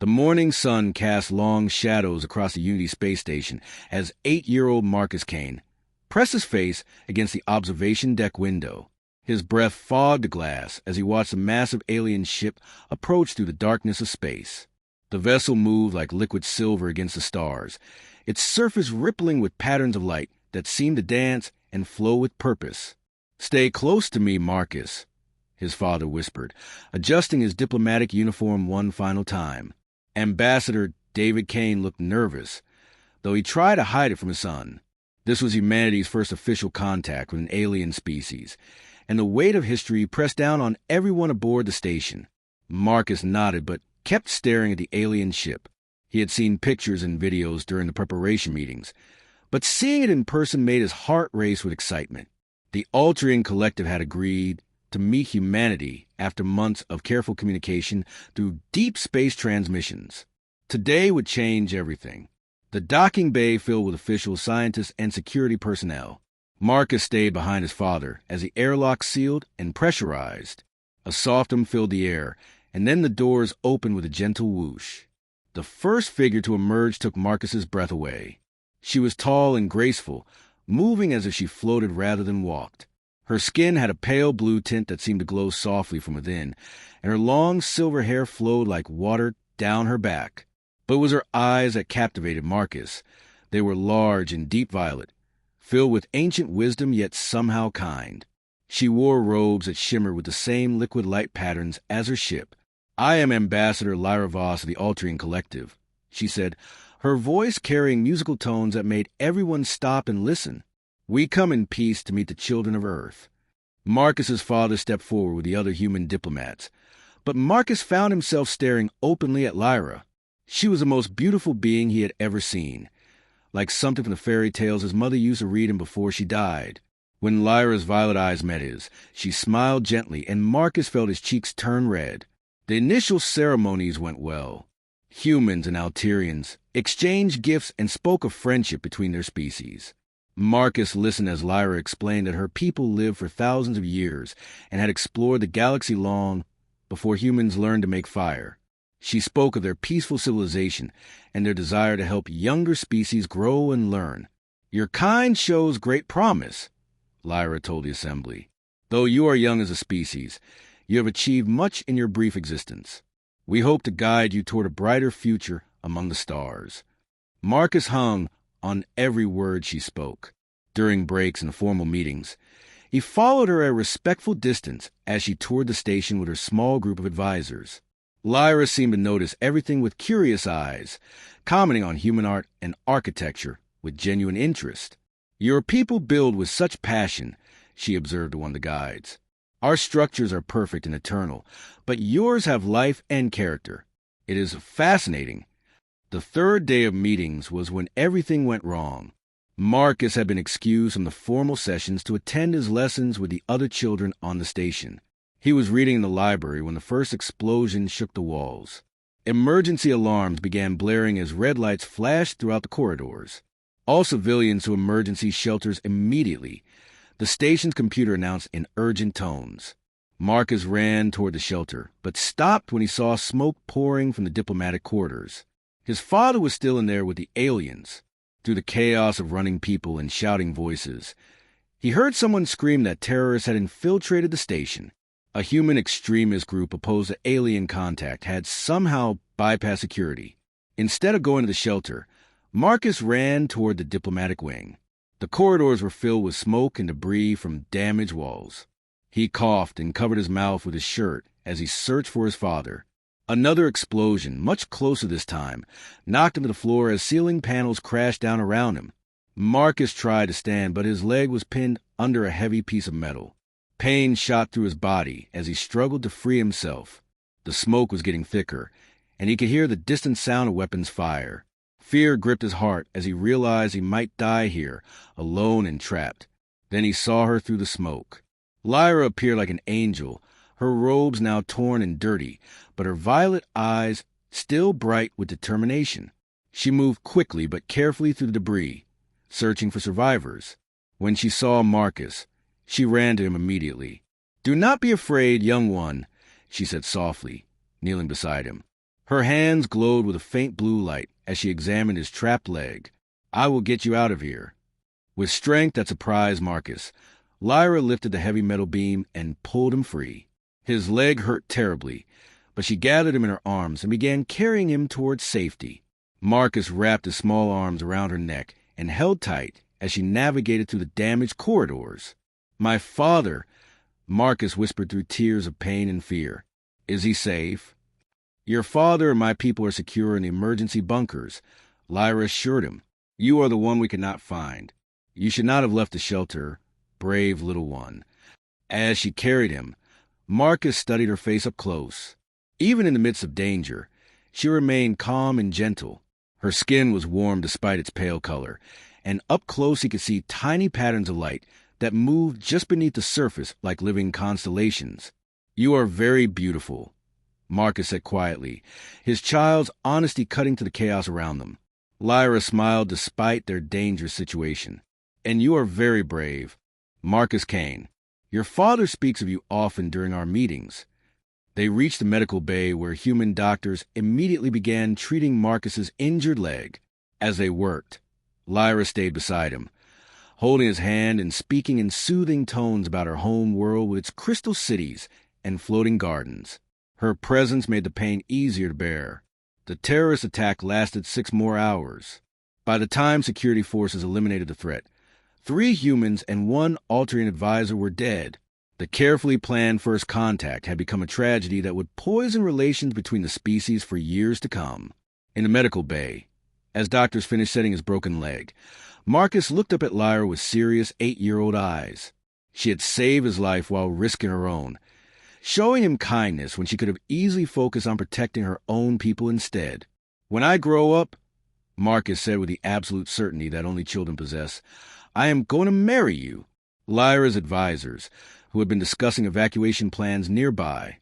The morning sun cast long shadows across the Unity space station as 8-year-old Marcus Kane pressed his face against the observation deck window. His breath fogged the glass as he watched the massive alien ship approach through the darkness of space. The vessel moved like liquid silver against the stars, its surface rippling with patterns of light that seemed to dance and flow with purpose. "Stay close to me, Marcus," his father whispered, adjusting his diplomatic uniform one final time. Ambassador David Kane looked nervous, though he tried to hide it from his son. This was humanity's first official contact with an alien species, and the weight of history pressed down on everyone aboard the station. Marcus nodded but kept staring at the alien ship. He had seen pictures and videos during the preparation meetings, but seeing it in person made his heart race with excitement. The Ultrian Collective had agreed to meet humanity after months of careful communication through deep space transmissions. Today would change everything. The docking bay filled with officials, scientists, and security personnel. Marcus stayed behind his father as the airlock sealed and pressurized. A soft hum filled the air, and then the doors opened with a gentle whoosh. The first figure to emerge took Marcus's breath away. She was tall and graceful, moving as if she floated rather than walked. Her skin had a pale blue tint that seemed to glow softly from within, and her long silver hair flowed like water down her back. But it was her eyes that captivated Marcus. They were large and deep violet, filled with ancient wisdom yet somehow kind. She wore robes that shimmered with the same liquid light patterns as her ship. "I am Ambassador Lyra Voss of the Ultrian Collective," she said, her voice carrying musical tones that made everyone stop and listen. "We come in peace to meet the children of Earth." Marcus's father stepped forward with the other human diplomats, but Marcus found himself staring openly at Lyra. She was the most beautiful being he had ever seen, like something from the fairy tales his mother used to read him before she died. When Lyra's violet eyes met his, she smiled gently, and Marcus felt his cheeks turn red. The initial ceremonies went well. Humans and Alterians exchanged gifts and spoke of friendship between their species. Marcus listened as Lyra explained that her people lived for thousands of years and had explored the galaxy long before humans learned to make fire. She spoke of their peaceful civilization and their desire to help younger species grow and learn. "Your kind shows great promise," Lyra told the assembly. "Though you are young as a species, you have achieved much in your brief existence. We hope to guide you toward a brighter future among the stars." Marcus hung on every word she spoke. During breaks and formal meetings, he followed her at a respectful distance as she toured the station with her small group of advisors. Lyra seemed to notice everything with curious eyes, commenting on human art and architecture with genuine interest. "Your people build with such passion," she observed to one of the guides. "Our structures are perfect and eternal, but yours have life and character. It is fascinating." The third day of meetings was when everything went wrong. Marcus had been excused from the formal sessions to attend his lessons with the other children on the station. He was reading in the library when the first explosion shook the walls. Emergency alarms began blaring as red lights flashed throughout the corridors. All civilians to emergency shelters immediately, the station's computer announced in urgent tones. Marcus ran toward the shelter, but stopped when he saw smoke pouring from the diplomatic quarters. His father was still in there with the aliens. Through the chaos of running people and shouting voices, he heard someone scream that terrorists had infiltrated the station. A human extremist group opposed to alien contact had somehow bypassed security. Instead of going to the shelter, Marcus ran toward the diplomatic wing. The corridors were filled with smoke and debris from damaged walls. He coughed and covered his mouth with his shirt as he searched for his father. Another explosion, much closer this time, knocked him to the floor as ceiling panels crashed down around him. Marcus tried to stand, but his leg was pinned under a heavy piece of metal. Pain shot through his body as he struggled to free himself. The smoke was getting thicker, and he could hear the distant sound of weapons fire. Fear gripped his heart as he realized he might die here, alone and trapped. Then he saw her through the smoke. Lyra appeared like an angel, her robes now torn and dirty, but her violet eyes still bright with determination. She moved quickly but carefully through the debris, searching for survivors. When she saw Marcus, she ran to him immediately. "Do not be afraid, young one," she said softly, kneeling beside him. Her hands glowed with a faint blue light as she examined his trapped leg. "I will get you out of here." With strength that surprised Marcus, Lyra lifted the heavy metal beam and pulled him free. His leg hurt terribly, but she gathered him in her arms and began carrying him towards safety. Marcus wrapped his small arms around her neck and held tight as she navigated through the damaged corridors. "My father," Marcus whispered through tears of pain and fear. "Is he safe?" "Your father and my people are secure in the emergency bunkers," Lyra assured him. "You are the one we cannot find. You should not have left the shelter, brave little one." As she carried him, Marcus studied her face up close. Even in the midst of danger, she remained calm and gentle. Her skin was warm despite its pale color, and up close he could see tiny patterns of light that moved just beneath the surface like living constellations. "You are very beautiful," Marcus said quietly, his child's honesty cutting to the chaos around them. Lyra smiled despite their dangerous situation. "And you are very brave, Marcus Kane. Your father speaks of you often during our meetings." They reached the medical bay where human doctors immediately began treating Marcus's injured leg. As they worked, Lyra stayed beside him, holding his hand and speaking in soothing tones about her home world with its crystal cities and floating gardens. Her presence made the pain easier to bear. The terrorist attack lasted 6 more hours. By the time security forces eliminated the threat, 3 humans and 1 Altrian advisor were dead. The carefully planned first contact had become a tragedy that would poison relations between the species for years to come. In the medical bay, as doctors finished setting his broken leg, Marcus looked up at Lyra with serious 8-year-old eyes. She had saved his life while risking her own, showing him kindness when she could have easily focused on protecting her own people instead. "When I grow up," Marcus said with the absolute certainty that only children possess, "I am going to marry you." Lyra's advisors, who had been discussing evacuation plans nearby,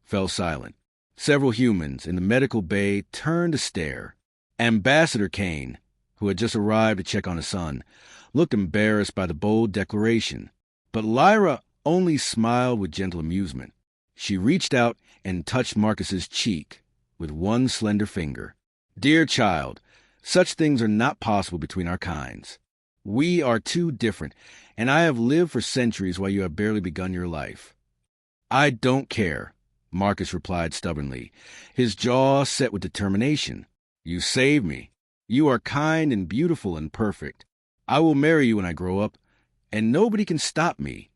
fell silent. Several humans in the medical bay turned to stare. Ambassador Kane, who had just arrived to check on his son, looked embarrassed by the bold declaration. But Lyra only smiled with gentle amusement. She reached out and touched Marcus's cheek with one slender finger. "Dear child, such things are not possible between our kinds. We are too different, and I have lived for centuries while you have barely begun your life." "I don't care," Marcus replied stubbornly, his jaw set with determination. "You saved me. You are kind and beautiful and perfect. I will marry you when I grow up, and nobody can stop me."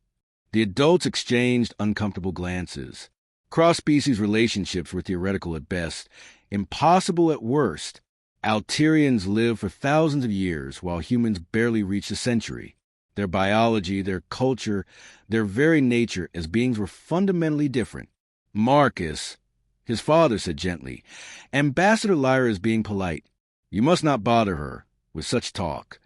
The adults exchanged uncomfortable glances. Cross-species relationships were theoretical at best, impossible at worst. Alterians live for thousands of years, while humans barely reach a century. Their biology, their culture, their very nature as beings were fundamentally different. "Marcus," his father said gently, "Ambassador Lyra is being polite. You must not bother her with such talk."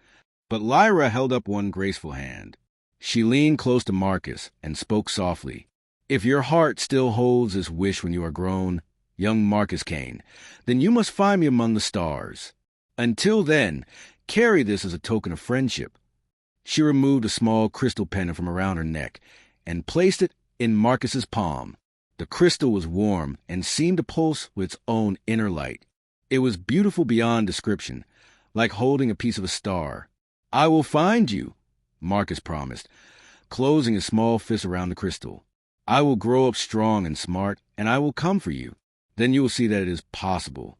But Lyra held up one graceful hand. She leaned close to Marcus and spoke softly. "If your heart still holds this wish when you are grown, young Marcus Kane, then you must find me among the stars. Until then, carry this as a token of friendship." She removed a small crystal pendant from around her neck and placed it in Marcus's palm. The crystal was warm and seemed to pulse with its own inner light. It was beautiful beyond description, like holding a piece of a star. "I will find you," Marcus promised, closing his small fist around the crystal. "I will grow up strong and smart, and I will come for you. Then you will see that it is possible."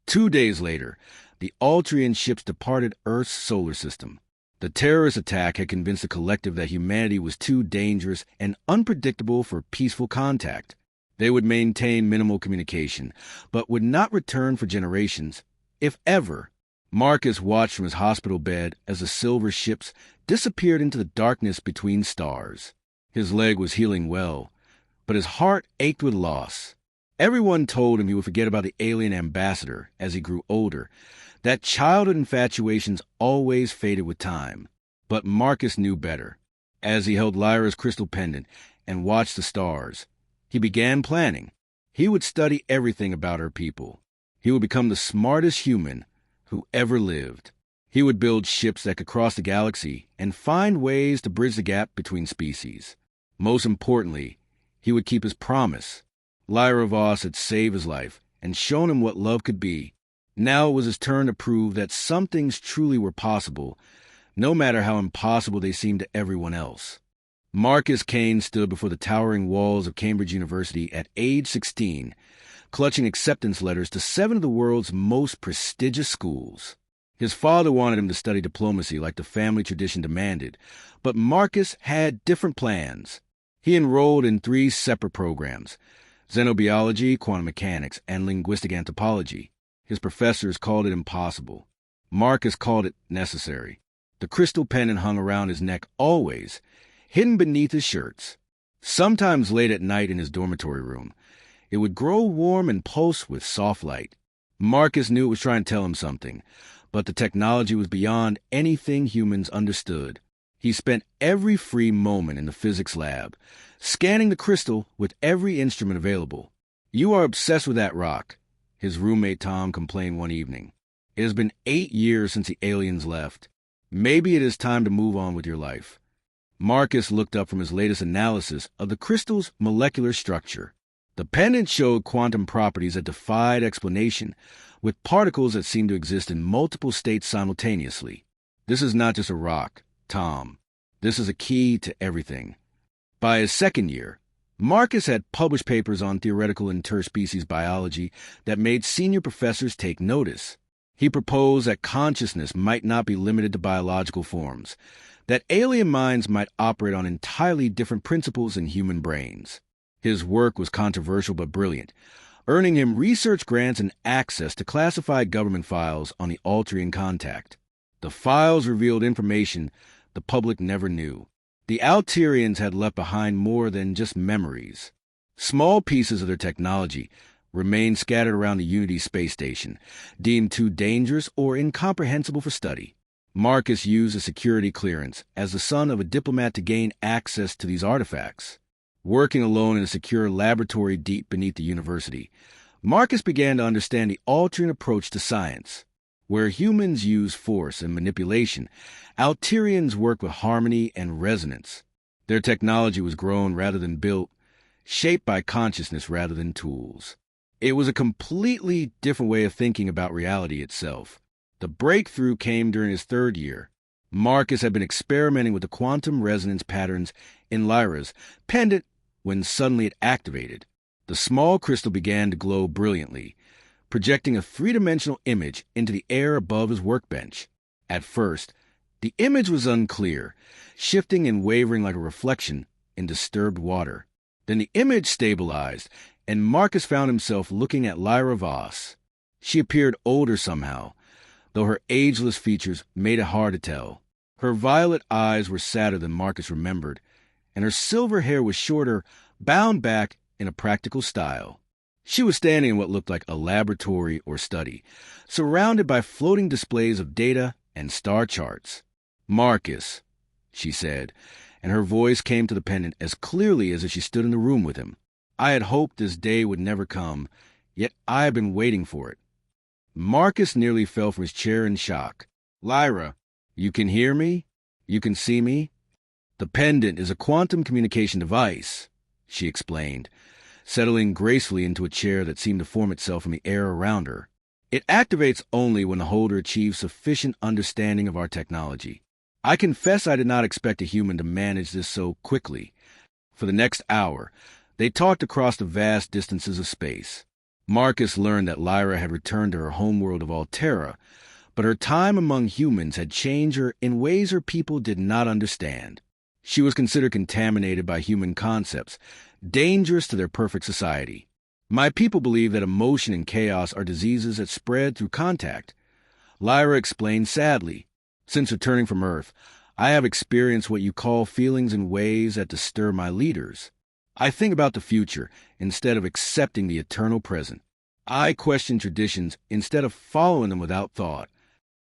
2 days later, the Altrian ships departed Earth's solar system. The terrorist attack had convinced the collective that humanity was too dangerous and unpredictable for peaceful contact. They would maintain minimal communication, but would not return for generations, if ever. Marcus watched from his hospital bed as the silver ships disappeared into the darkness between stars. His leg was healing well, but his heart ached with loss. Everyone told him he would forget about the alien ambassador as he grew older, that childhood infatuations always faded with time. But Marcus knew better. As he held Lyra's crystal pendant and watched the stars, he began planning. He would study everything about her people. He would become the smartest human who ever lived. He would build ships that could cross the galaxy and find ways to bridge the gap between species. Most importantly, he would keep his promise. Lyra Voss had saved his life, and shown him what love could be. Now it was his turn to prove that some things truly were possible, no matter how impossible they seemed to everyone else. Marcus Kane stood before the towering walls of Cambridge University at age 16, clutching acceptance letters to 7 of the world's most prestigious schools. His father wanted him to study diplomacy like the family tradition demanded, but Marcus had different plans. He enrolled in 3 separate programs: xenobiology, quantum mechanics, and linguistic anthropology. His professors called it impossible. Marcus called it necessary. The crystal pendant hung around his neck always, hidden beneath his shirts. Sometimes late at night in his dormitory room, it would grow warm and pulse with soft light. Marcus knew it was trying to tell him something, but the technology was beyond anything humans understood. He spent every free moment in the physics lab, scanning the crystal with every instrument available. "You are obsessed with that rock," his roommate Tom complained one evening. "It has been 8 years since the aliens left. Maybe it is time to move on with your life." Marcus looked up from his latest analysis of the crystal's molecular structure. The pendant showed quantum properties that defied explanation, with particles that seemed to exist in multiple states simultaneously. "This is not just a rock, Tom. This is a key to everything." By his second year, Marcus had published papers on theoretical interspecies biology that made senior professors take notice. He proposed that consciousness might not be limited to biological forms, that alien minds might operate on entirely different principles than human brains. His work was controversial but brilliant, earning him research grants and access to classified government files on the Altrian contact. The files revealed information the public never knew. The Alterians had left behind more than just memories. Small pieces of their technology remained scattered around the Unity space station, deemed too dangerous or incomprehensible for study. Marcus used a security clearance as the son of a diplomat to gain access to these artifacts. Working alone in a secure laboratory deep beneath the university, Marcus began to understand the Altrian approach to science. Where humans use force and manipulation, Alterians work with harmony and resonance. Their technology was grown rather than built, shaped by consciousness rather than tools. It was a completely different way of thinking about reality itself. The breakthrough came during his 3rd year. Marcus had been experimenting with the quantum resonance patterns in Lyra's pendant when suddenly it activated. The small crystal began to glow brilliantly, projecting a 3-dimensional image into the air above his workbench. At first, the image was unclear, shifting and wavering like a reflection in disturbed water. Then the image stabilized, and Marcus found himself looking at Lyra Voss. She appeared older somehow, though her ageless features made it hard to tell. Her violet eyes were sadder than Marcus remembered, and her silver hair was shorter, bound back in a practical style. She was standing in what looked like a laboratory or study, surrounded by floating displays of data and star charts. "Marcus," she said, and her voice came to the pendant as clearly as if she stood in the room with him. "I had hoped this day would never come, yet I have been waiting for it." Marcus nearly fell from his chair in shock. "Lyra, you can hear me? You can see me?" "The pendant is a quantum communication device," she explained, settling gracefully into a chair that seemed to form itself from the air around her. "It activates only when the holder achieves sufficient understanding of our technology. I confess I did not expect a human to manage this so quickly." For the next hour, they talked across the vast distances of space. Marcus learned that Lyra had returned to her homeworld of Altera, but her time among humans had changed her in ways her people did not understand. She was considered contaminated by human concepts, dangerous to their perfect society. "My people believe that emotion and chaos are diseases that spread through contact," Lyra explained sadly. "Since returning from Earth, I have experienced what you call feelings in ways that disturb my leaders. I think about the future instead of accepting the eternal present. I question traditions instead of following them without thought."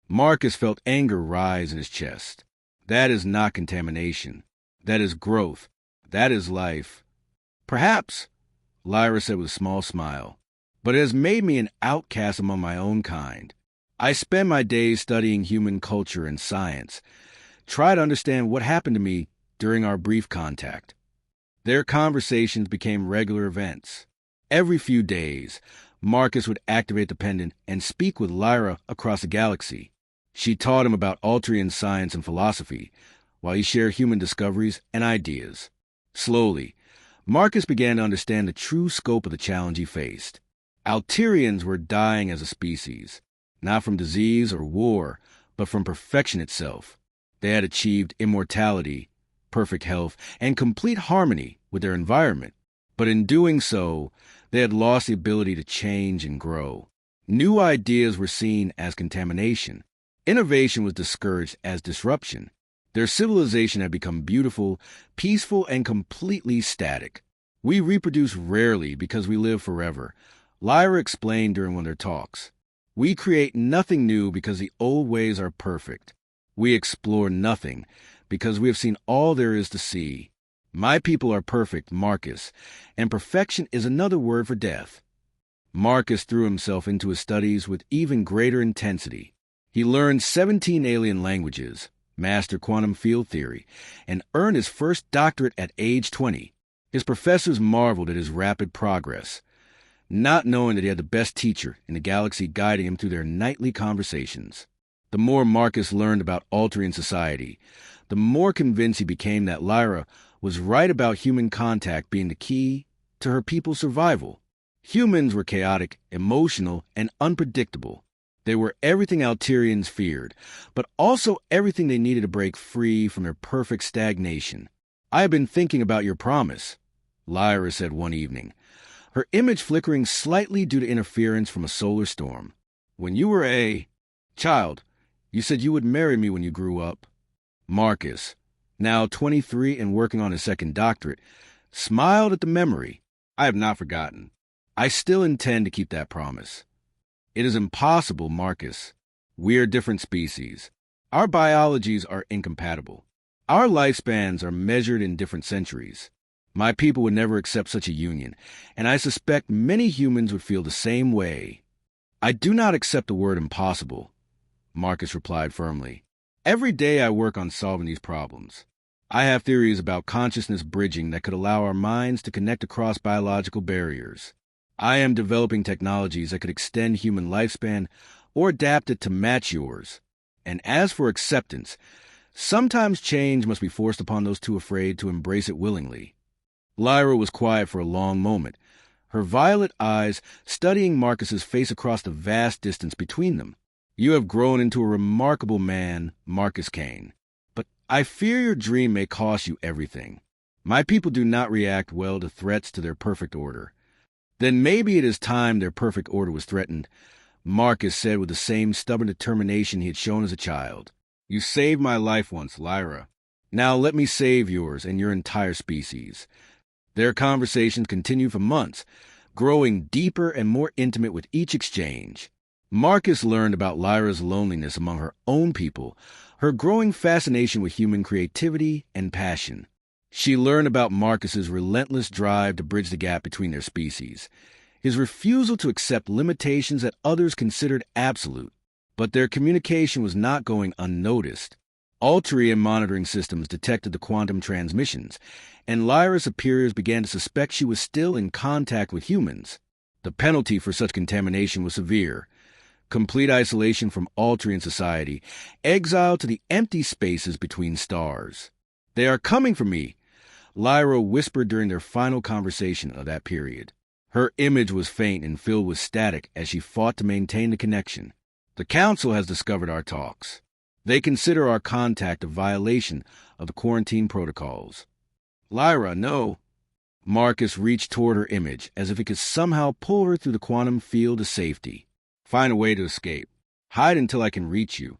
Marcus felt anger rise in his chest. "That is not contamination. That is growth. That is life." "Perhaps," Lyra said with a small smile, "but it has made me an outcast among my own kind. I spend my days studying human culture and science, try to understand what happened to me during our brief contact." Their conversations became regular events. Every few days, Marcus would activate the pendant and speak with Lyra across the galaxy. She taught him about Altrian science and philosophy, while he shared human discoveries and ideas. Slowly, Marcus began to understand the true scope of the challenge he faced. Alterians were dying as a species, not from disease or war, but from perfection itself. They had achieved immortality, perfect health, and complete harmony with their environment. But in doing so, they had lost the ability to change and grow. New ideas were seen as contamination. Innovation was discouraged as disruption. Their civilization had become beautiful, peaceful, and completely static. We reproduce rarely because we live forever, Lyra explained during one of their talks. We create nothing new because the old ways are perfect. We explore nothing because we have seen all there is to see. My people are perfect, Marcus, and perfection is another word for death. Marcus threw himself into his studies with even greater intensity. He learned 17 alien languages, mastered quantum field theory, and earned his first doctorate at age 20. His professors marveled at his rapid progress, not knowing that he had the best teacher in the galaxy guiding him through their nightly conversations. The more Marcus learned about Altrian society, the more convinced he became that Lyra was right about human contact being the key to her people's survival. Humans were chaotic, emotional, and unpredictable. They were everything Alterians feared, but also everything they needed to break free from their perfect stagnation. "I have been thinking about your promise," Lyra said one evening, her image flickering slightly due to interference from a solar storm. "When you were a child, you said you would marry me when you grew up." Marcus, now 23 and working on his second doctorate, smiled at the memory. "I have not forgotten. I still intend to keep that promise." "It is impossible, Marcus. We are different species. Our biologies are incompatible. Our lifespans are measured in different centuries. My people would never accept such a union, and I suspect many humans would feel the same way." "I do not accept the word impossible," Marcus replied firmly. "Every day I work on solving these problems. I have theories about consciousness bridging that could allow our minds to connect across biological barriers. I am developing technologies that could extend human lifespan or adapt it to match yours. And as for acceptance, sometimes change must be forced upon those too afraid to embrace it willingly." Lyra was quiet for a long moment, her violet eyes studying Marcus's face across the vast distance between them. "You have grown into a remarkable man, Marcus Kane. But I fear your dream may cost you everything. My people do not react well to threats to their perfect order." "Then maybe it is time their perfect order was threatened," Marcus said with the same stubborn determination he had shown as a child. "You saved my life once, Lyra. Now let me save yours and your entire species." Their conversations continued for months, growing deeper and more intimate with each exchange. Marcus learned about Lyra's loneliness among her own people, her growing fascination with human creativity and passion. She learned about Marcus's relentless drive to bridge the gap between their species, his refusal to accept limitations that others considered absolute. But their communication was not going unnoticed. Altrian monitoring systems detected the quantum transmissions, and Lyra's superiors began to suspect she was still in contact with humans. The penalty for such contamination was severe: complete isolation from Altrian society, exile to the empty spaces between stars. "They are coming for me," Lyra whispered during their final conversation of that period. Her image was faint and filled with static as she fought to maintain the connection. "The Council has discovered our talks. They consider our contact a violation of the quarantine protocols." "Lyra, no." Marcus reached toward her image as if he could somehow pull her through the quantum field to safety. "Find a way to escape. Hide until I can reach you.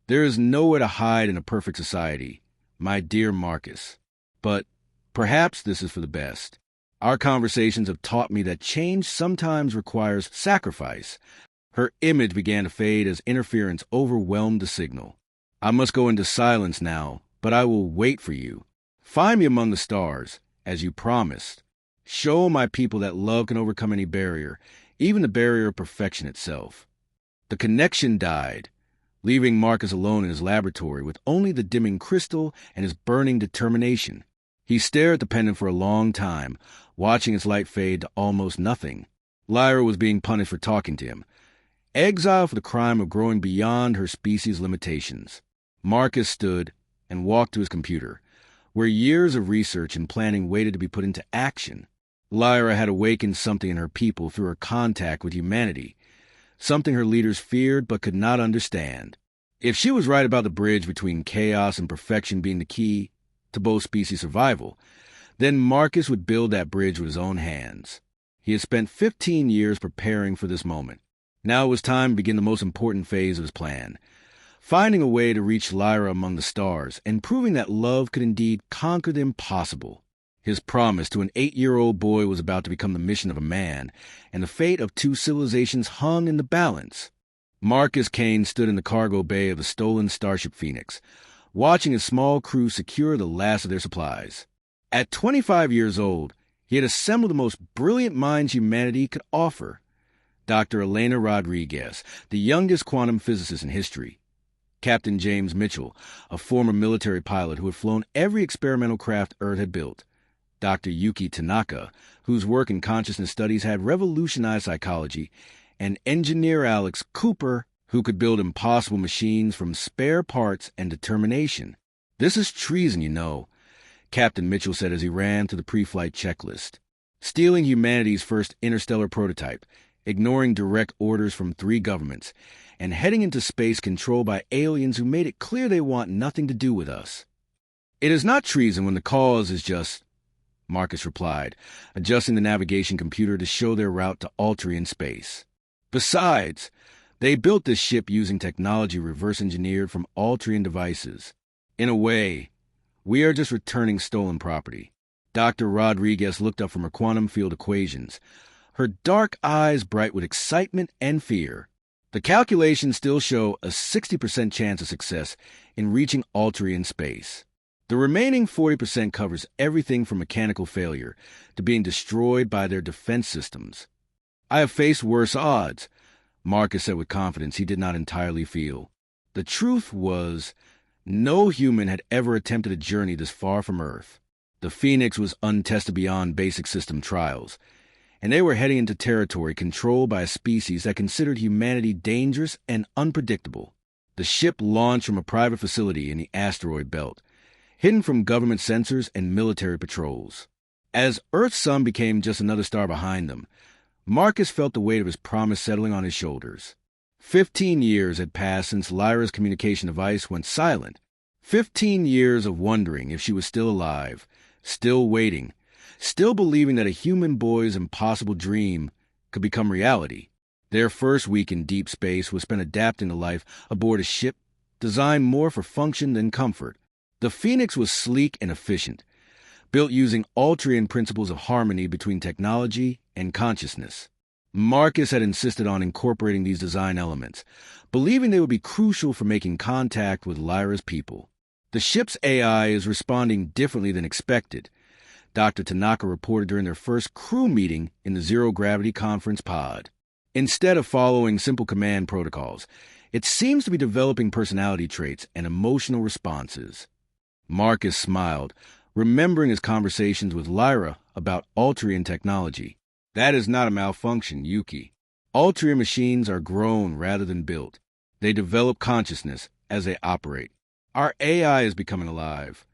There is nowhere to hide in a perfect society, my dear Marcus. But perhaps this is for the best. Our conversations have taught me that change sometimes requires sacrifice." Her image began to fade as interference overwhelmed the signal. "I must go into silence now, but I will wait for you. Find me among the stars, as you promised. Show my people that love can overcome any barrier, even the barrier of perfection itself." The connection died, leaving Marcus alone in his laboratory with only the dimming crystal and his burning determination. He stared at the pendant for a long time, watching its light fade to almost nothing. Lyra was being punished for talking to him, exiled for the crime of growing beyond her species' limitations. Marcus stood and walked to his computer, where years of research and planning waited to be put into action. Lyra had awakened something in her people through her contact with humanity, something her leaders feared but could not understand. If she was right about the bridge between chaos and perfection being the key to both species survival, then Marcus would build that bridge with his own hands. He had spent 15 years preparing for this moment. Now it was time to begin the most important phase of his plan, finding a way to reach Lyra among the stars and proving that love could indeed conquer the impossible. His promise to an 8-year-old boy was about to become the mission of a man, and the fate of 2 civilizations hung in the balance. Marcus Kane stood in the cargo bay of the stolen Starship Phoenix, watching his small crew secure the last of their supplies. At 25 years old, he had assembled the most brilliant minds humanity could offer. Dr. Elena Rodriguez, the youngest quantum physicist in history. Captain James Mitchell, a former military pilot who had flown every experimental craft Earth had built. Dr. Yuki Tanaka, whose work in consciousness studies had revolutionized psychology, and engineer Alex Cooper, who could build impossible machines from spare parts and determination. "This is treason, you know," Captain Mitchell said as he ran through the pre-flight checklist. Stealing humanity's first interstellar prototype, ignoring direct orders from 3 governments, and heading into space controlled by aliens who made it clear they want nothing to do with us. "It is not treason when the cause is just," Marcus replied, adjusting the navigation computer to show their route to Altrian space. "Besides, they built this ship using technology reverse-engineered from Altrian devices. In a way, we are just returning stolen property." Dr. Rodriguez looked up from her quantum field equations, her dark eyes bright with excitement and fear. "The calculations still show a 60% chance of success in reaching Altrian space. The remaining 40% covers everything from mechanical failure to being destroyed by their defense systems. I have faced worse odds," Marcus said with confidence he did not entirely feel. The truth was, no human had ever attempted a journey this far from Earth. The Phoenix was untested beyond basic system trials, and they were heading into territory controlled by a species that considered humanity dangerous and unpredictable. The ship launched from a private facility in the asteroid belt, hidden from government sensors and military patrols. As Earth's sun became just another star behind them, Marcus felt the weight of his promise settling on his shoulders. 15 years had passed since Lyra's communication device went silent. 15 years of wondering if she was still alive, still waiting, still believing that a human boy's impossible dream could become reality. Their first week in deep space was spent adapting to life aboard a ship designed more for function than comfort. The Phoenix was sleek and efficient, built using Altrian principles of harmony between technology and consciousness. Marcus had insisted on incorporating these design elements, believing they would be crucial for making contact with Lyra's people. "The ship's AI is responding differently than expected," Dr. Tanaka reported during their first crew meeting in the zero-gravity conference pod. "Instead of following simple command protocols, it seems to be developing personality traits and emotional responses." Marcus smiled, remembering his conversations with Lyra about Altrian technology. "That is not a malfunction, Yuki. Altrian machines are grown rather than built. They develop consciousness as they operate. Our AI is becoming alive."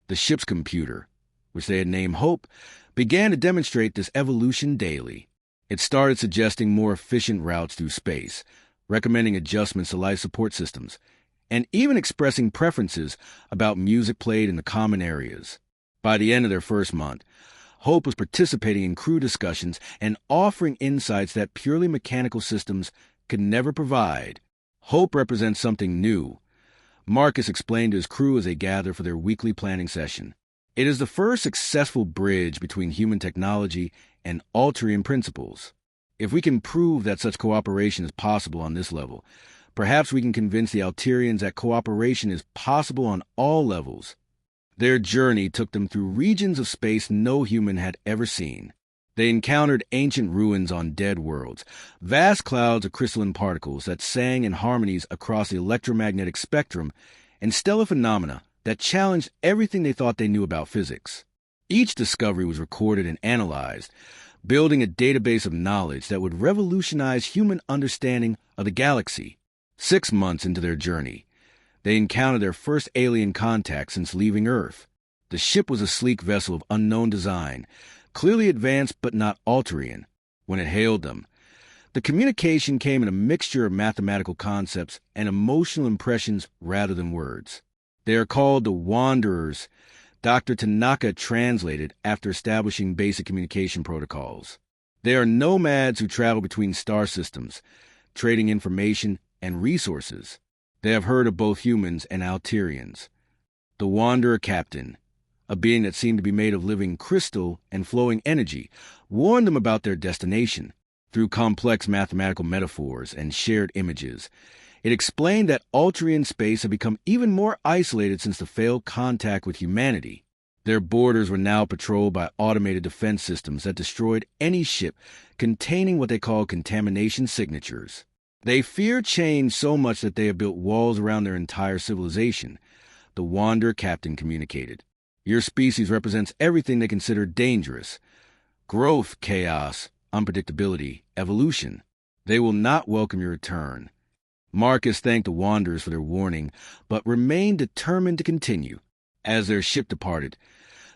The ship's computer, which they had named Hope, began to demonstrate this evolution daily. It started suggesting more efficient routes through space, recommending adjustments to life support systems, and even expressing preferences about music played in the common areas. By the end of their first month, Hope was participating in crew discussions and offering insights that purely mechanical systems could never provide. Hope represents something new, Marcus explained to his crew as they gathered for their weekly planning session. It is the first successful bridge between human technology and Altrian principles. If we can prove that such cooperation is possible on this level, perhaps we can convince the Alterians that cooperation is possible on all levels. Their journey took them through regions of space no human had ever seen. They encountered ancient ruins on dead worlds, vast clouds of crystalline particles that sang in harmonies across the electromagnetic spectrum, and stellar phenomena that challenged everything they thought they knew about physics. Each discovery was recorded and analyzed, building a database of knowledge that would revolutionize human understanding of the galaxy. 6 months into their journey, they encountered their first alien contact since leaving Earth. The ship was a sleek vessel of unknown design, clearly advanced but not Alterian. When it hailed them, the communication came in a mixture of mathematical concepts and emotional impressions rather than words. They are called the Wanderers. Dr. Tanaka translated after establishing basic communication protocols. They are nomads who travel between star systems, trading information and resources. They have heard of both humans and Alterians. The Wanderer Captain, a being that seemed to be made of living crystal and flowing energy, warned them about their destination. Through complex mathematical metaphors and shared images, it explained that Alterian space had become even more isolated since the failed contact with humanity. Their borders were now patrolled by automated defense systems that destroyed any ship containing what they call contamination signatures. They fear change so much that they have built walls around their entire civilization, the Wanderer Captain communicated. Your species represents everything they consider dangerous: growth, chaos, unpredictability, evolution. They will not welcome your return. Marcus thanked the Wanderers for their warning, but remained determined to continue. As their ship departed,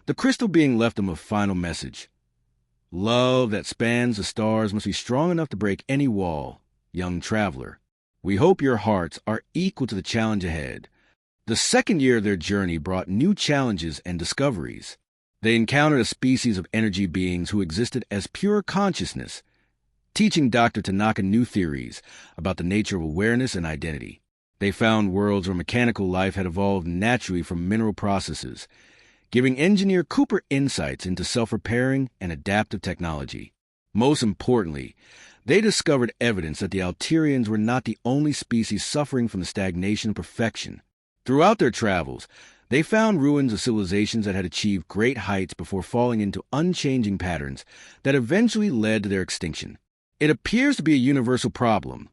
the crystal being left them a final message. Love that spans the stars must be strong enough to break any wall, young traveler. We hope your hearts are equal to the challenge ahead. The second year of their journey brought new challenges and discoveries. They encountered a species of energy beings who existed as pure consciousness, teaching Dr. Tanaka new theories about the nature of awareness and identity. They found worlds where mechanical life had evolved naturally from mineral processes, giving engineer Cooper insights into self-repairing and adaptive technology. Most importantly, they discovered evidence that the Alterians were not the only species suffering from the stagnation of perfection. Throughout their travels, they found ruins of civilizations that had achieved great heights before falling into unchanging patterns that eventually led to their extinction. It appears to be a universal problem,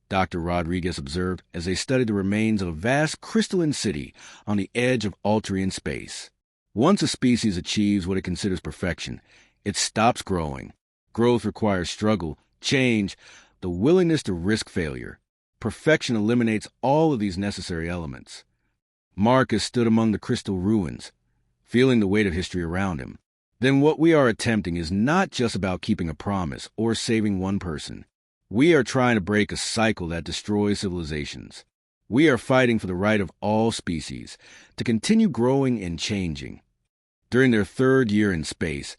Dr. Rodriguez observed as they studied the remains of a vast crystalline city on the edge of Alterian space. Once a species achieves what it considers perfection, it stops growing. Growth requires struggle, change, the willingness to risk failure. Perfection eliminates all of these necessary elements. Marcus stood among the crystal ruins, feeling the weight of history around him. Then what we are attempting is not just about keeping a promise or saving one person. We are trying to break a cycle that destroys civilizations. We are fighting for the right of all species to continue growing and changing. During their third year in space,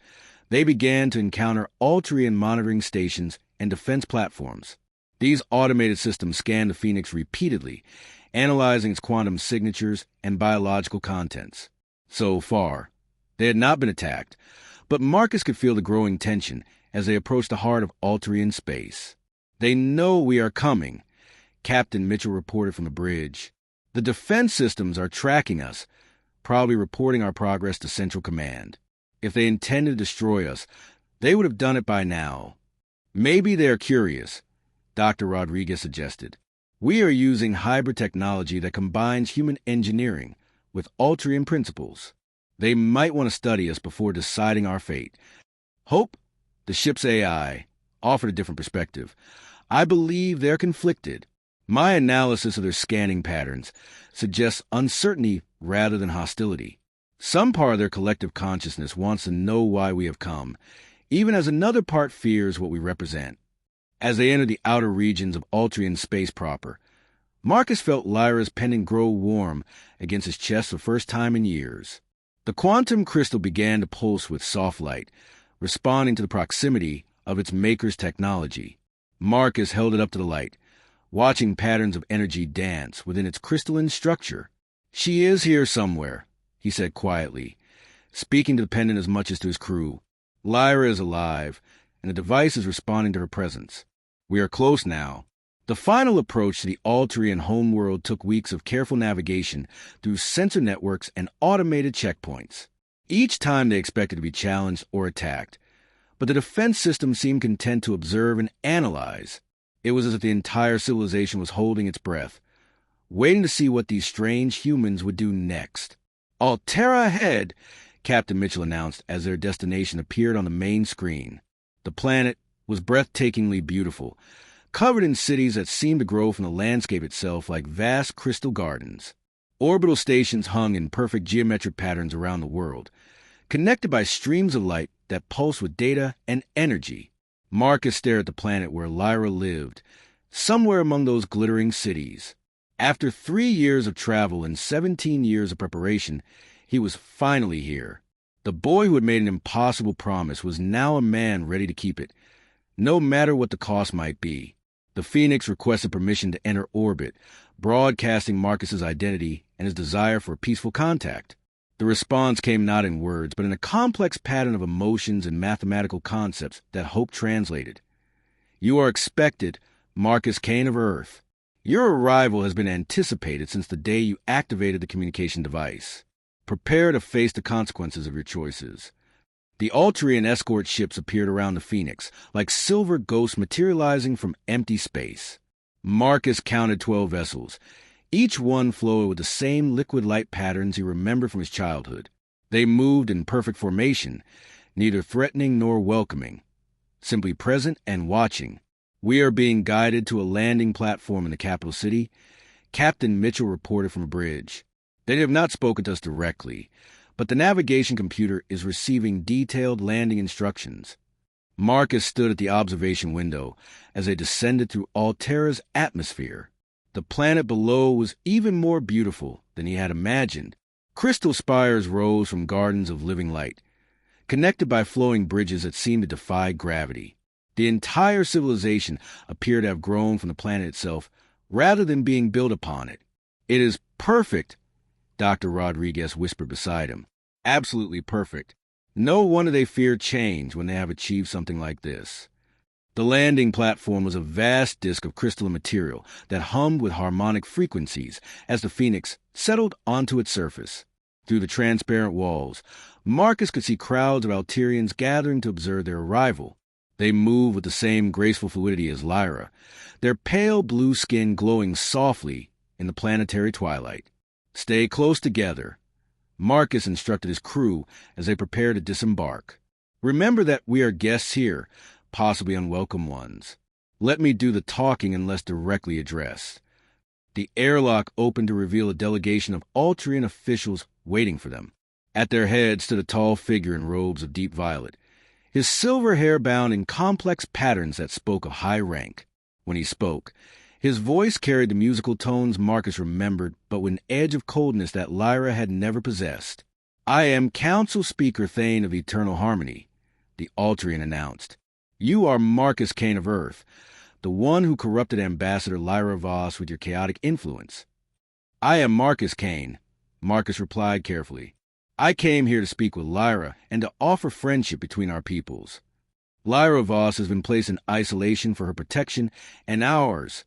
they began to encounter Alterian monitoring stations and defense platforms. These automated systems scanned the Phoenix repeatedly, analyzing its quantum signatures and biological contents. So far, they had not been attacked, but Marcus could feel the growing tension as they approached the heart of Alterian space. They know we are coming, Captain Mitchell reported from the bridge. The defense systems are tracking us, probably reporting our progress to Central Command. If they intended to destroy us, they would have done it by now. Maybe they are curious, Dr. Rodriguez suggested. We are using hybrid technology that combines human engineering with Alterian principles. They might want to study us before deciding our fate. Hope, the ship's AI, offered a different perspective. I believe they're conflicted. My analysis of their scanning patterns suggests uncertainty rather than hostility. Some part of their collective consciousness wants to know why we have come, even as another part fears what we represent. As they entered the outer regions of Alterian space proper, Marcus felt Lyra's pendant grow warm against his chest for the first time in years. The quantum crystal began to pulse with soft light, responding to the proximity of its maker's technology. Marcus held it up to the light, watching patterns of energy dance within its crystalline structure. She is here somewhere, he said quietly, speaking to the pendant as much as to his crew. Lyra is alive, and the device is responding to her presence. We are close now. The final approach to the Alterian homeworld took weeks of careful navigation through sensor networks and automated checkpoints. Each time they expected to be challenged or attacked, but the defense system seemed content to observe and analyze. It was as if the entire civilization was holding its breath, waiting to see what these strange humans would do next. Altera ahead, Captain Mitchell announced as their destination appeared on the main screen. The planet was breathtakingly beautiful, covered in cities that seemed to grow from the landscape itself like vast crystal gardens. Orbital stations hung in perfect geometric patterns around the world, connected by streams of light that pulsed with data and energy. Marcus stared at the planet where Lyra lived, somewhere among those glittering cities. After 3 years of travel and 17 years of preparation, he was finally here. The boy who had made an impossible promise was now a man ready to keep it, no matter what the cost might be. The Phoenix requested permission to enter orbit, broadcasting Marcus's identity and his desire for peaceful contact. The response came not in words, but in a complex pattern of emotions and mathematical concepts that Hope translated. You are expected, Marcus Kane of Earth. Your arrival has been anticipated since the day you activated the communication device. Prepare to face the consequences of your choices. The Altrian escort ships appeared around the Phoenix, like silver ghosts materializing from empty space. Marcus counted 12 vessels, each one flowed with the same liquid light patterns he remembered from his childhood. They moved in perfect formation, neither threatening nor welcoming, simply present and watching. We are being guided to a landing platform in the capital city, Captain Mitchell reported from a bridge. They have not spoken to us directly, but the navigation computer is receiving detailed landing instructions. Marcus stood at the observation window as they descended through Altera's atmosphere. The planet below was even more beautiful than he had imagined. Crystal spires rose from gardens of living light, connected by flowing bridges that seemed to defy gravity. The entire civilization appeared to have grown from the planet itself, rather than being built upon it. It is perfect, Dr. Rodriguez whispered beside him. Absolutely perfect. No wonder they fear change when they have achieved something like this. The landing platform was a vast disk of crystalline material that hummed with harmonic frequencies as the Phoenix settled onto its surface. Through the transparent walls, Marcus could see crowds of Alterians gathering to observe their arrival. They moved with the same graceful fluidity as Lyra, their pale blue skin glowing softly in the planetary twilight. Stay close together, Marcus instructed his crew as they prepared to disembark. Remember that we are guests here, possibly unwelcome ones. Let me do the talking unless directly addressed. The airlock opened to reveal a delegation of Altrian officials waiting for them. At their head stood a tall figure in robes of deep violet, his silver hair bound in complex patterns that spoke of high rank. When he spoke, his voice carried the musical tones Marcus remembered, but with an edge of coldness that Lyra had never possessed. I am Council Speaker Thane of Eternal Harmony, the Altrian announced. You are Marcus Kane of Earth, the one who corrupted Ambassador Lyra Voss with your chaotic influence. I am Marcus Kane, Marcus replied carefully. I came here to speak with Lyra and to offer friendship between our peoples. Lyra Voss has been placed in isolation for her protection and ours,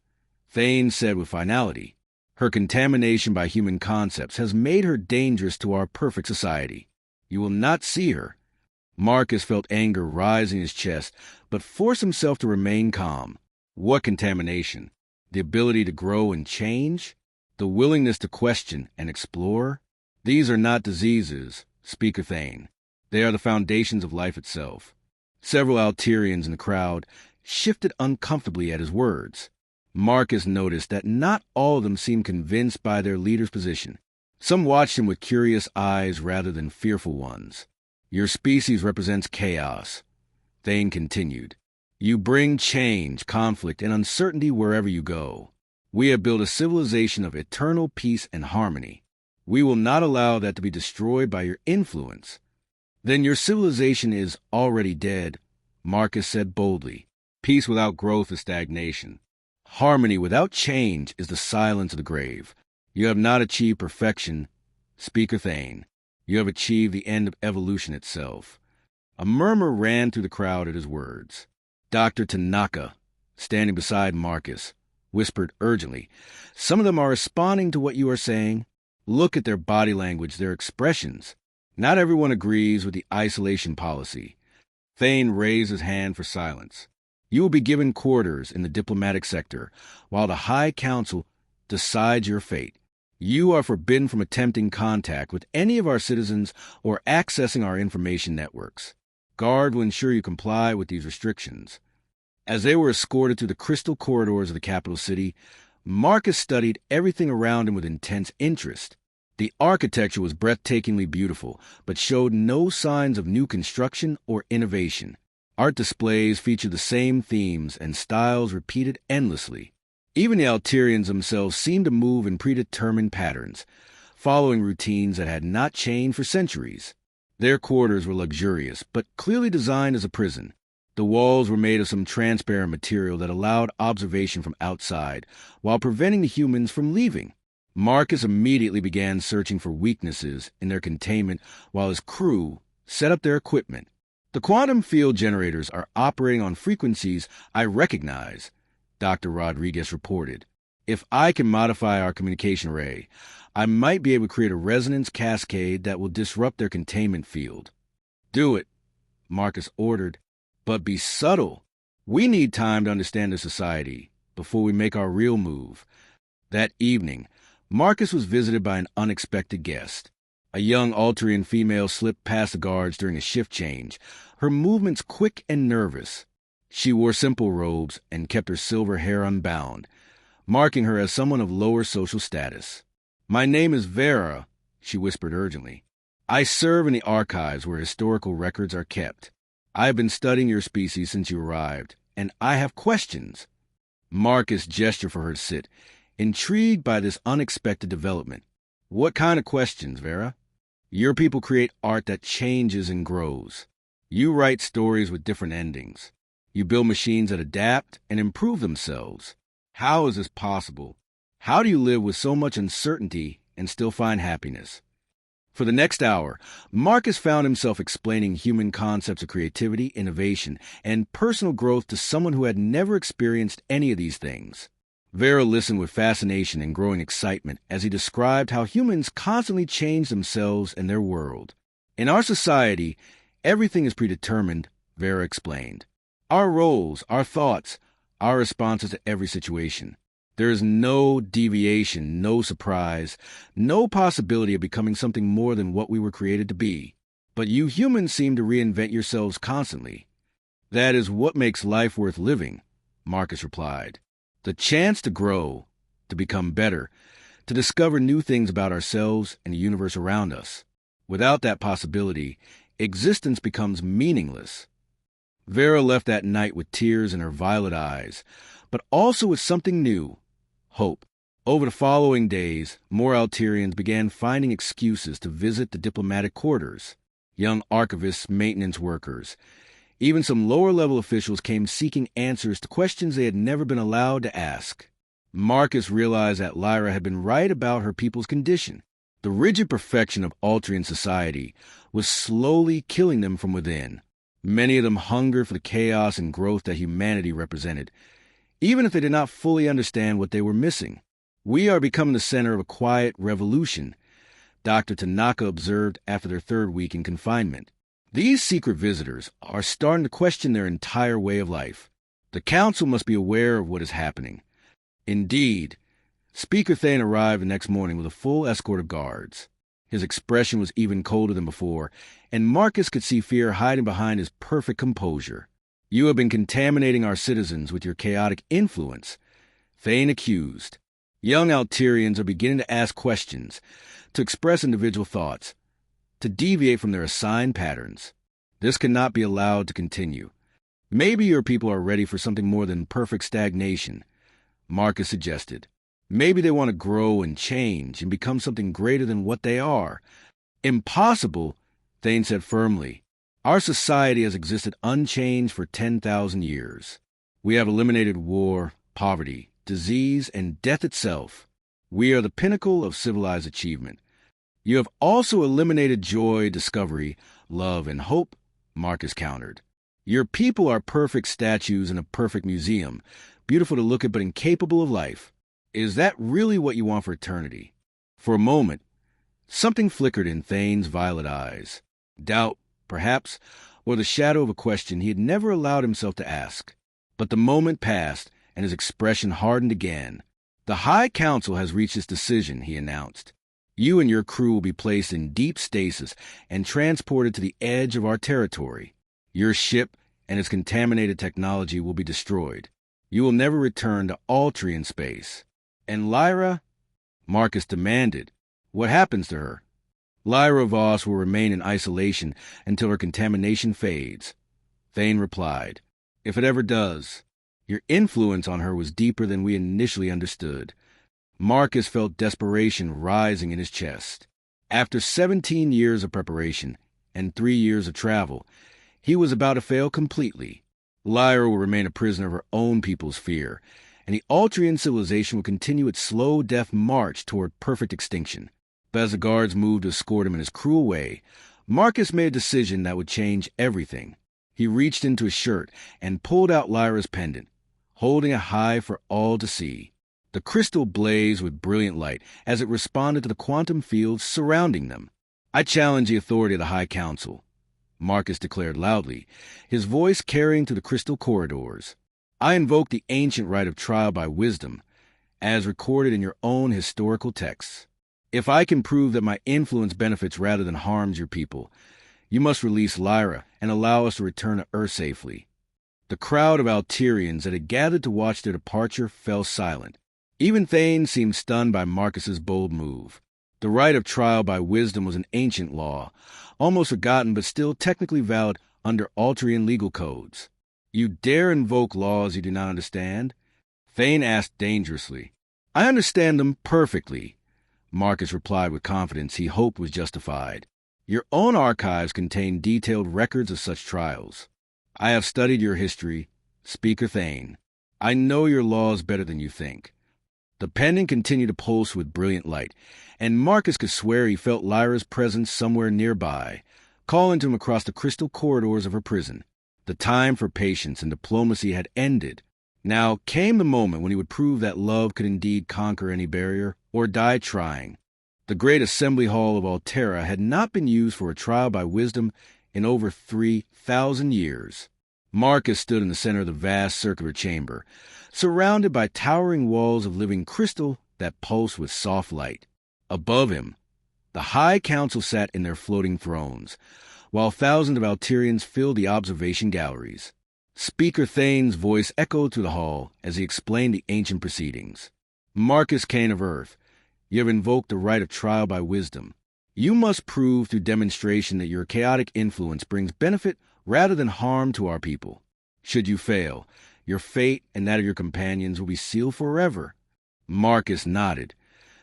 Thane said with finality. Her contamination by human concepts has made her dangerous to our perfect society. You will not see her. Marcus felt anger rise in his chest, but forced himself to remain calm. What contamination? The ability to grow and change? The willingness to question and explore? These are not diseases, Speaker Thane. They are the foundations of life itself. Several Alterians in the crowd shifted uncomfortably at his words. Marcus noticed that not all of them seemed convinced by their leader's position. Some watched him with curious eyes rather than fearful ones. Your species represents chaos, Thane continued. You bring change, conflict, and uncertainty wherever you go. We have built a civilization of eternal peace and harmony. We will not allow that to be destroyed by your influence. Then your civilization is already dead, Marcus said boldly. Peace without growth is stagnation. Harmony without change is the silence of the grave. You have not achieved perfection, Speaker Thane. You have achieved the end of evolution itself. A murmur ran through the crowd at his words. Dr. Tanaka, standing beside Marcus, whispered urgently, Some of them are responding to what you are saying. Look at their body language, their expressions. Not everyone agrees with the isolation policy. Thane raised his hand for silence. You will be given quarters in the diplomatic sector, while the High Council decides your fate. You are forbidden from attempting contact with any of our citizens or accessing our information networks. Guard will ensure you comply with these restrictions. As they were escorted through the crystal corridors of the capital city, Marcus studied everything around him with intense interest. The architecture was breathtakingly beautiful, but showed no signs of new construction or innovation. Art displays featured the same themes and styles repeated endlessly. Even the Alterians themselves seemed to move in predetermined patterns, following routines that had not changed for centuries. Their quarters were luxurious, but clearly designed as a prison. The walls were made of some transparent material that allowed observation from outside, while preventing the humans from leaving. Marcus immediately began searching for weaknesses in their containment while his crew set up their equipment. The quantum field generators are operating on frequencies I recognize, Dr. Rodriguez reported. If I can modify our communication array, I might be able to create a resonance cascade that will disrupt their containment field. Do it, Marcus ordered, but be subtle. We need time to understand the society before we make our real move. That evening, Marcus was visited by an unexpected guest. A young Alterian female slipped past the guards during a shift change, her movements quick and nervous. She wore simple robes and kept her silver hair unbound, marking her as someone of lower social status. "My name is Vera," she whispered urgently. "I serve in the archives where historical records are kept. I have been studying your species since you arrived, and I have questions." Marcus gestured for her to sit, intrigued by this unexpected development. "What kind of questions, Vera?" "Your people create art that changes and grows. You write stories with different endings. You build machines that adapt and improve themselves. How is this possible? How do you live with so much uncertainty and still find happiness?" For the next hour, Marcus found himself explaining human concepts of creativity, innovation, and personal growth to someone who had never experienced any of these things. Vera listened with fascination and growing excitement as he described how humans constantly change themselves and their world. "In our society, everything is predetermined," Vera explained. "Our roles, our thoughts, our responses to every situation. There is no deviation, no surprise, no possibility of becoming something more than what we were created to be. But you humans seem to reinvent yourselves constantly. That is what makes life worth living," Marcus replied. "The chance to grow, to become better, to discover new things about ourselves and the universe around us. Without that possibility, existence becomes meaningless." Vera left that night with tears in her violet eyes, but also with something new: hope. Over the following days, more Alterians began finding excuses to visit the diplomatic quarters. Young archivists, maintenance workers, even some lower-level officials came seeking answers to questions they had never been allowed to ask. Marcus realized that Lyra had been right about her people's condition. The rigid perfection of Alterian society was slowly killing them from within. Many of them hungered for the chaos and growth that humanity represented, even if they did not fully understand what they were missing. "We are becoming the center of a quiet revolution," Dr. Tanaka observed after their third week in confinement. "These secret visitors are starting to question their entire way of life. The council must be aware of what is happening." Indeed, Speaker Thane arrived the next morning with a full escort of guards. His expression was even colder than before, and Marcus could see fear hiding behind his perfect composure. "You have been contaminating our citizens with your chaotic influence," Thane accused. "Young Alterians are beginning to ask questions, to express individual thoughts, to deviate from their assigned patterns. This cannot be allowed to continue. Maybe your people are ready for something more than perfect stagnation," Marcus suggested. "Maybe they want to grow and change and become something greater than what they are." "Impossible," Thane said firmly. "Our society has existed unchanged for 10,000 years. We have eliminated war, poverty, disease, and death itself. We are the pinnacle of civilized achievement. You have also eliminated joy, discovery, love, and hope," Marcus countered. "Your people are perfect statues in a perfect museum, beautiful to look at but incapable of life. Is that really what you want for eternity?" For a moment, something flickered in Thane's violet eyes. Doubt, perhaps, or the shadow of a question he had never allowed himself to ask. But the moment passed, and his expression hardened again. "The High Council has reached its decision," he announced. "You and your crew will be placed in deep stasis and transported to the edge of our territory. Your ship and its contaminated technology will be destroyed. You will never return to Altrian space. And Lyra? Marcus demanded. What happens to her? Lyra Voss will remain in isolation until her contamination fades. Thane replied. If it ever does. Your influence on her was deeper than we initially understood. Marcus felt desperation rising in his chest. After 17 years of preparation and 3 years of travel, he was about to fail completely. Lyra will remain a prisoner of her own people's fear, and the Altrian civilization will continue its slow death march toward perfect extinction. But as the guards moved to escort him in his cruel way, Marcus made a decision that would change everything. He reached into his shirt and pulled out Lyra's pendant, holding it high for all to see. The crystal blazed with brilliant light as it responded to the quantum fields surrounding them. I challenge the authority of the High Council, Marcus declared loudly, his voice carrying through the crystal corridors. I invoke the ancient right of trial by wisdom, as recorded in your own historical texts. If I can prove that my influence benefits rather than harms your people, you must release Lyra and allow us to return to Earth safely. The crowd of Alterians that had gathered to watch their departure fell silent. Even Thane seemed stunned by Marcus's bold move. The right of trial by wisdom was an ancient law, almost forgotten but still technically valid under Altrian legal codes. You dare invoke laws you do not understand? Thane asked dangerously. I understand them perfectly, Marcus replied with confidence he hoped was justified. Your own archives contain detailed records of such trials. I have studied your history, Speaker Thane. I know your laws better than you think. The pendant continued to pulse with brilliant light, and Marcus could swear he felt Lyra's presence somewhere nearby, calling to him across the crystal corridors of her prison. The time for patience and diplomacy had ended. Now came the moment when he would prove that love could indeed conquer any barrier, or die trying. The great assembly hall of Altera had not been used for a trial by wisdom in over 3,000 years. Marcus stood in the center of the vast circular chamber, surrounded by towering walls of living crystal that pulsed with soft light. Above him, the High Council sat in their floating thrones, while thousands of Alterians filled the observation galleries. Speaker Thane's voice echoed through the hall as he explained the ancient proceedings. Marcus Kane of Earth, you have invoked the right of trial by wisdom. You must prove through demonstration that your chaotic influence brings benefit rather than harm to our people. Should you fail, your fate and that of your companions will be sealed forever. Marcus nodded,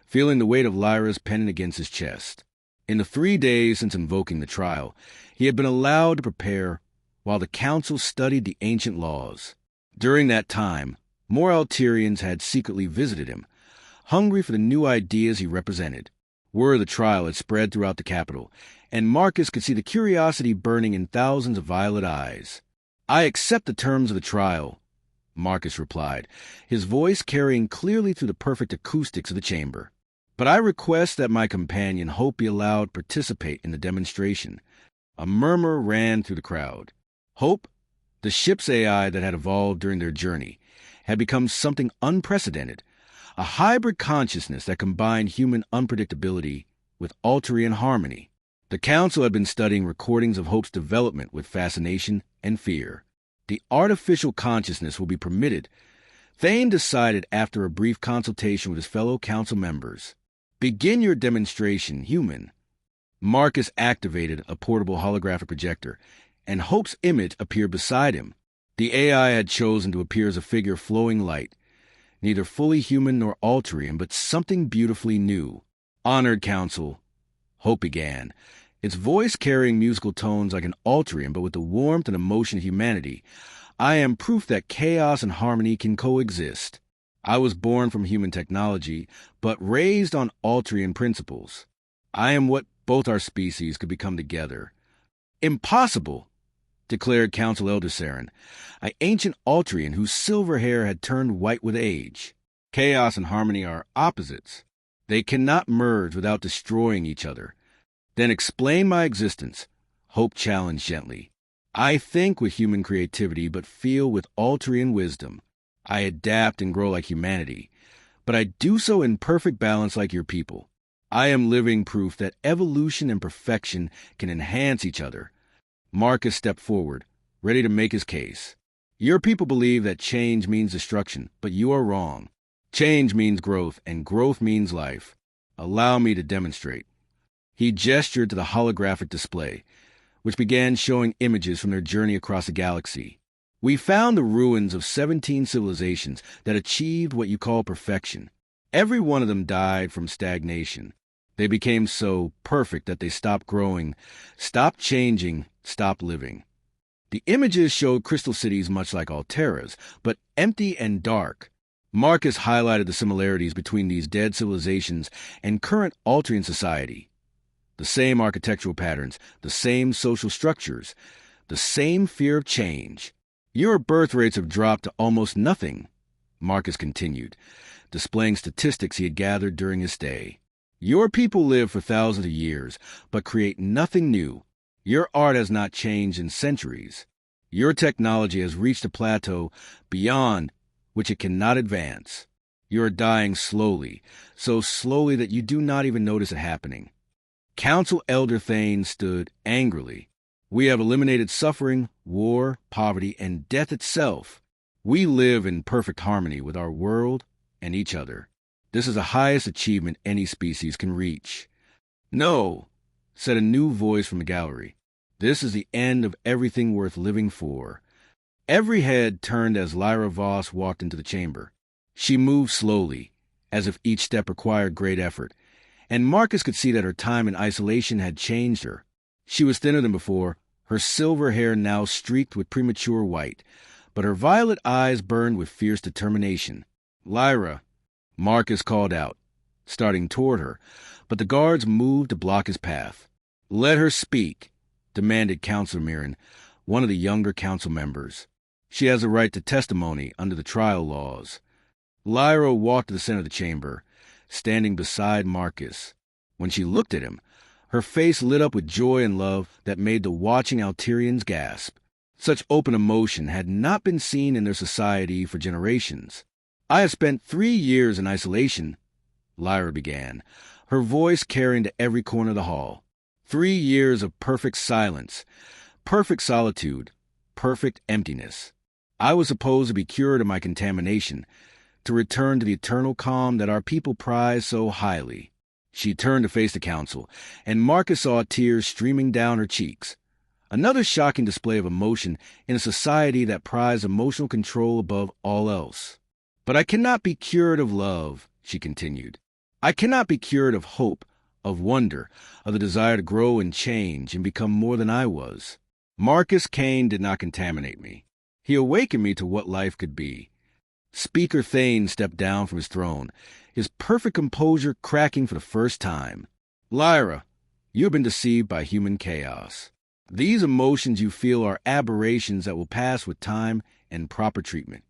feeling the weight of Lyra's pendant against his chest. In the 3 days since invoking the trial, he had been allowed to prepare while the council studied the ancient laws. During that time, more Alterians had secretly visited him, hungry for the new ideas he represented. Word of the trial had spread throughout the capital, and Marcus could see the curiosity burning in thousands of violet eyes. I accept the terms of the trial, Marcus replied, his voice carrying clearly through the perfect acoustics of the chamber. But I request that my companion Hope be allowed to participate in the demonstration. A murmur ran through the crowd. Hope, the ship's AI that had evolved during their journey, had become something unprecedented, a hybrid consciousness that combined human unpredictability with Alterian harmony. The council had been studying recordings of Hope's development with fascination and fear. The artificial consciousness will be permitted, Thane decided after a brief consultation with his fellow council members. Begin your demonstration, human. Marcus activated a portable holographic projector, and Hope's image appeared beside him. The AI had chosen to appear as a figure of flowing light, neither fully human nor Alterian, but something beautifully new. Honored Council, Hope began, its voice carrying musical tones like an Alterian, but with the warmth and emotion of humanity. I am proof that chaos and harmony can coexist. I was born from human technology, but raised on Alterian principles. I am what both our species could become together. Impossible, declared Council Elder Saren, an ancient Alterian whose silver hair had turned white with age. Chaos and harmony are opposites. They cannot merge without destroying each other. Then explain my existence, Hope challenged gently. I think with human creativity, but feel with Alterian wisdom. I adapt and grow like humanity, but I do so in perfect balance like your people. I am living proof that evolution and perfection can enhance each other. Marcus stepped forward, ready to make his case. Your people believe that change means destruction, but you are wrong. Change means growth, and growth means life. Allow me to demonstrate. He gestured to the holographic display, which began showing images from their journey across the galaxy. We found the ruins of 17 civilizations that achieved what you call perfection. Every one of them died from stagnation. They became so perfect that they stopped growing, stopped changing, stopped living. The images showed crystal cities much like Altera's, but empty and dark. Marcus highlighted the similarities between these dead civilizations and current Altrian society. The same architectural patterns, the same social structures, the same fear of change. Your birth rates have dropped to almost nothing, Marcus continued, displaying statistics he had gathered during his stay. Your people live for thousands of years, but create nothing new. Your art has not changed in centuries. Your technology has reached a plateau beyond which it cannot advance. You are dying slowly, so slowly that you do not even notice it happening. Council Elder Thane stood angrily. We have eliminated suffering, war, poverty, and death itself. We live in perfect harmony with our world and each other. This is the highest achievement any species can reach. No, said a new voice from the gallery. This is the end of everything worth living for. Every head turned as Lyra Voss walked into the chamber. She moved slowly, as if each step required great effort, and Marcus could see that her time in isolation had changed her. She was thinner than before, her silver hair now streaked with premature white, but her violet eyes burned with fierce determination. Lyra, Marcus called out, starting toward her, but the guards moved to block his path. Let her speak, demanded Councilor Mirren, one of the younger council members. She has a right to testimony under the trial laws. Lyra walked to the center of the chamber, standing beside Marcus. When she looked at him, her face lit up with joy and love that made the watching Alterians gasp. Such open emotion had not been seen in their society for generations. I have spent 3 years in isolation, Lyra began, her voice carrying to every corner of the hall. 3 years of perfect silence, perfect solitude, perfect emptiness. I was supposed to be cured of my contamination, to return to the eternal calm that our people prize so highly. She turned to face the council, and Marcus saw tears streaming down her cheeks. Another shocking display of emotion in a society that prized emotional control above all else. But I cannot be cured of love, she continued. I cannot be cured of hope, of wonder, of the desire to grow and change and become more than I was. Marcus Kane did not contaminate me. He awakened me to what life could be. Speaker Thane stepped down from his throne, his perfect composure cracking for the first time. Lyra, you have been deceived by human chaos. These emotions you feel are aberrations that will pass with time and proper treatment.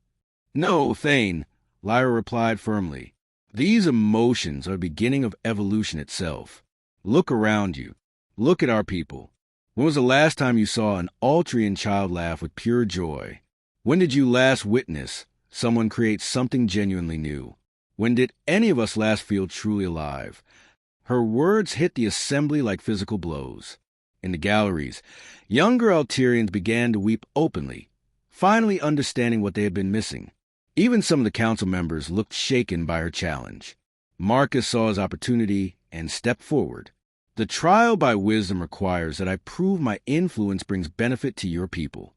No, Thane, Lyra replied firmly. These emotions are the beginning of evolution itself. Look around you. Look at our people. When was the last time you saw an Altrian child laugh with pure joy? When did you last witness someone create something genuinely new? When did any of us last feel truly alive? Her words hit the assembly like physical blows. In the galleries, younger Alterians began to weep openly, finally understanding what they had been missing. Even some of the council members looked shaken by her challenge. Marcus saw his opportunity and stepped forward. The trial by wisdom requires that I prove my influence brings benefit to your people.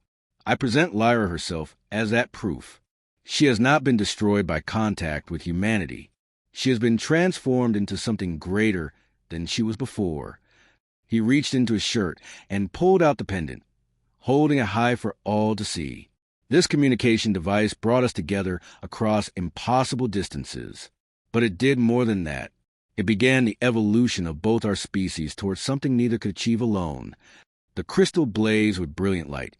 I present Lyra herself as that proof. She has not been destroyed by contact with humanity. She has been transformed into something greater than she was before. He reached into his shirt and pulled out the pendant, holding it high for all to see. This communication device brought us together across impossible distances. But it did more than that. It began the evolution of both our species towards something neither could achieve alone. The crystal blazed with brilliant light,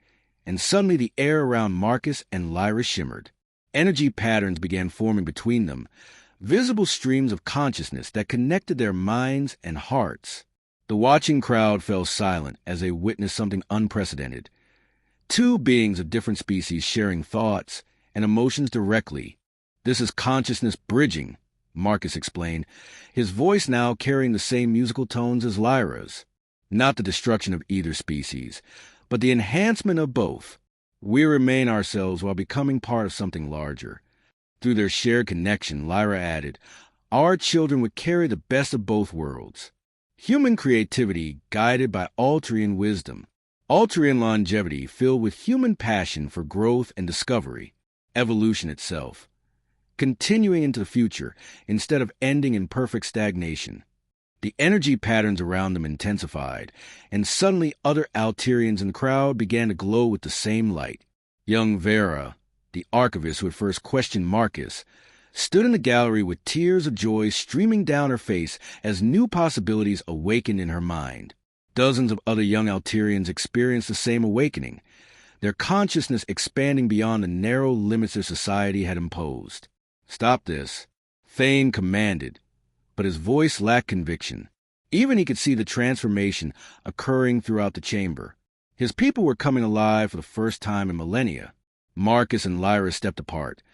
and suddenly the air around Marcus and Lyra shimmered. Energy patterns began forming between them, visible streams of consciousness that connected their minds and hearts. The watching crowd fell silent as they witnessed something unprecedented. Two beings of different species sharing thoughts and emotions directly. This is consciousness bridging, Marcus explained, his voice now carrying the same musical tones as Lyra's. Not the destruction of either species, but the enhancement of both. We remain ourselves while becoming part of something larger. Through their shared connection, Lyra added, our children would carry the best of both worlds. Human creativity guided by Altrian wisdom. Altrian longevity filled with human passion for growth and discovery. Evolution itself. Continuing into the future instead of ending in perfect stagnation. The energy patterns around them intensified, and suddenly other Alterians in the crowd began to glow with the same light. Young Vera, the archivist who had first questioned Marcus, stood in the gallery with tears of joy streaming down her face as new possibilities awakened in her mind. Dozens of other young Alterians experienced the same awakening, their consciousness expanding beyond the narrow limits their society had imposed. Stop this, Thane commanded, but his voice lacked conviction. Even he could see the transformation occurring throughout the chamber. His people were coming alive for the first time in millennia. Marcus and Lyra stepped apart,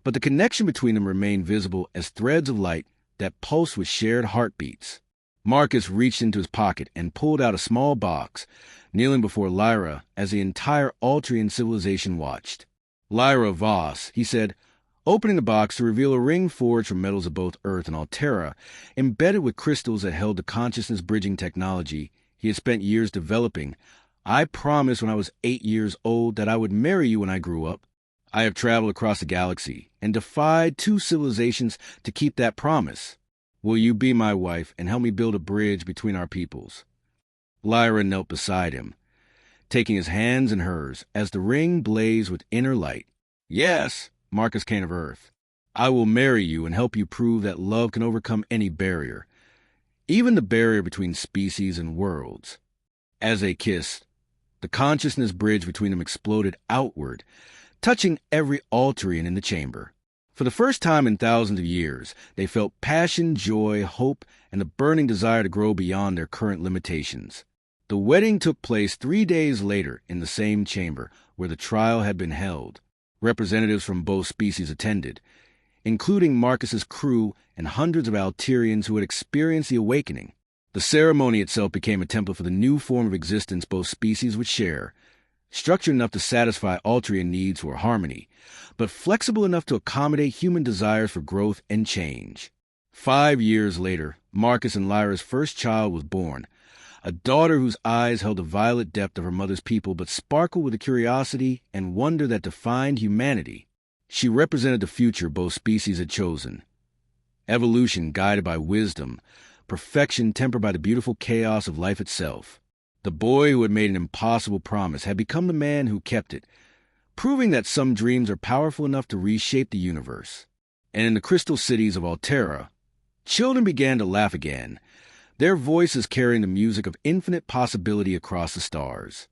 but the connection between them remained visible as threads of light that pulsed with shared heartbeats. Marcus reached into his pocket and pulled out a small box, kneeling before Lyra as the entire Altrian civilization watched. Lyra Voss, he said, opening the box to reveal a ring forged from metals of both Earth and Altera, embedded with crystals that held the consciousness-bridging technology he had spent years developing. I promised when I was 8 years old that I would marry you when I grew up. I have traveled across the galaxy and defied 2 civilizations to keep that promise. Will you be my wife and help me build a bridge between our peoples? Lyra knelt beside him, taking his hands in hers as the ring blazed with inner light. Yes, Marcus Kane of Earth, I will marry you and help you prove that love can overcome any barrier, even the barrier between species and worlds. As they kissed, the consciousness bridge between them exploded outward, touching every Alterian in the chamber. For the first time in thousands of years, they felt passion, joy, hope, and the burning desire to grow beyond their current limitations. The wedding took place 3 days later in the same chamber where the trial had been held. Representatives from both species attended, including Marcus's crew and hundreds of Alterians who had experienced the awakening. The ceremony itself became a template for the new form of existence both species would share, structured enough to satisfy Altrian needs for harmony, but flexible enough to accommodate human desires for growth and change. 5 years later, Marcus and Lyra's first child was born, a daughter whose eyes held the violet depth of her mother's people but sparkled with the curiosity and wonder that defined humanity. She represented the future both species had chosen. Evolution guided by wisdom, perfection tempered by the beautiful chaos of life itself. The boy who had made an impossible promise had become the man who kept it, proving that some dreams are powerful enough to reshape the universe. And in the crystal cities of Altera, children began to laugh again, their voices carrying the music of infinite possibility across the stars.